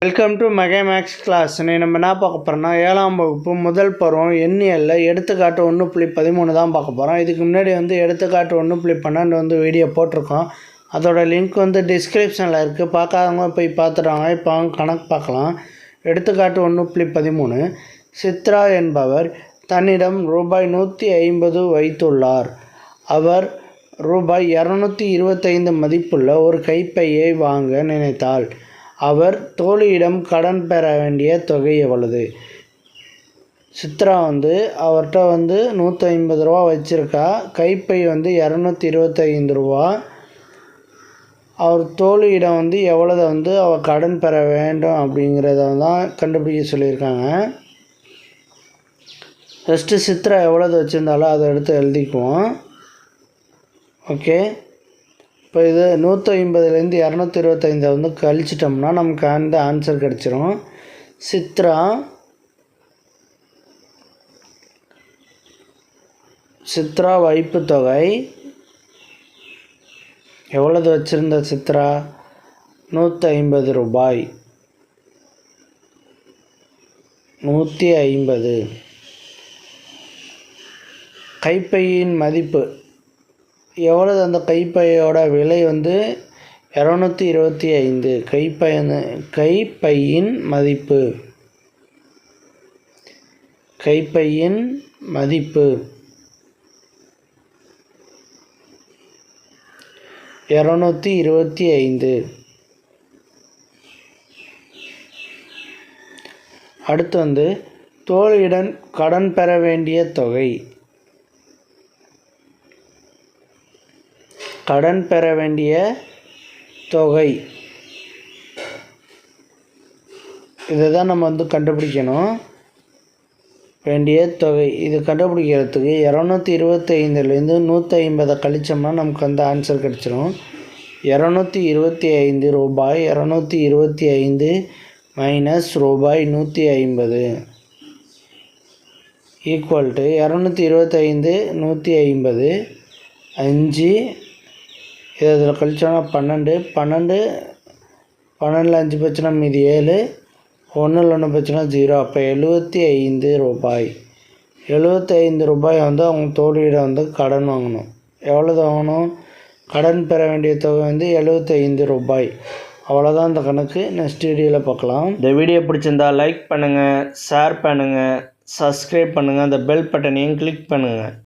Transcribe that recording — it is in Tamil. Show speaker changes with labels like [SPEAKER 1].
[SPEAKER 1] Welcome to mega max class. நம்ம என்ன பார்க்க போகிறோம்னா 7ஆம் வகுப்பு முதல் பருவம் எண்ணியல்ல எடுத்துக்காட்டு 1.13 தான் பார்க்க போகிறோம். இதுக்கு முன்னாடி எடுத்துக்காட்டு 1.12 வீடியோ போட்டிருக்கோம். அதோட லிங்க் டிஸ்கிரிப்ஷனில் இருக்குது. பார்க்காதவங்க போய் பார்த்துடுவாங்க. இப்போ கணக்கு பார்க்கலாம். எடுத்துக்காட்டு 1.13. சித்ரா என்பவர் தன்னிடம் ரூபாய் 150 வைத்துள்ளார். அவர் ரூபாய் 225 மதிப்புள்ள ஒரு கைப்பையை வாங்க நினைத்தாள். அவர் தோழியிடம் கடன் பெற வேண்டிய தொகை எவ்வளவு? சித்ரா அவர்கிட்ட 150 ரூபா வச்சுருக்கா. கைப்பை 225 ரூபா. அவர் தோழியிடம் எவ்வளவு அவள் கடன் பெற வேண்டும் அப்படிங்கிறத தான் கண்டுபிடிக்க சொல்லியிருக்காங்க. ஃபஸ்ட்டு சித்ரா எவ்வளவு வச்சுருந்தாலும் அதை எடுத்து எழுதிக்குவோம். ஓகே, இப்போ இது 150லேருந்து 225 கழிச்சிட்டோம்னா நமக்கு ஆன்சர் கிடச்சிரும். சித்ரா வைப்பு தொகை எவ்வளவு வச்சுருந்த சித்ரா? 150 ரூபாய். 150. கைப்பையின் மதிப்பு எவ்வளவு? அந்த கைப்பையோட விலை 225. கைப்பையின் மதிப்பு 225. அடுத்து தோழியிடம் கடன் பெற வேண்டிய தொகை. கடன் பெற வேண்டிய தொகை இதை தான் நம்ம கண்டுபிடிக்கணும். வேண்டிய தொகை இது கண்டுபிடிக்கிறதுக்கு 225லேருந்து 150 கழிச்சோம்னா நமக்கு ஆன்சர் கிடச்சிரும். 225 ரூபாய் 225 மைனஸ் ரூபாய் 150 ஈக்குவல் டு 225 150 5. இதில் கழிச்சோன்னா 12. 12ல் 5 போச்சுன்னா மீதி 7. 1ல் 1 போச்சுன்னா 0. அப்போ 75 ரூபாய். 75 ரூபாய் அவங்க தோழியிடம் கடன் வாங்கணும். எவ்வளவு வாங்கணும்? கடன் பெற வேண்டிய தொகை 75 ரூபாய். அவ்வளோதான் இந்த கணக்கு. நெக்ஸ்ட் வீடியோவில் பார்க்கலாம். இந்த வீடியோ பிடிச்சிருந்தா லைக் பண்ணுங்கள், ஷேர் பண்ணுங்கள், சப்ஸ்கிரைப் பண்ணுங்கள், அந்த பெல் பட்டனையும் கிளிக் பண்ணுங்கள்.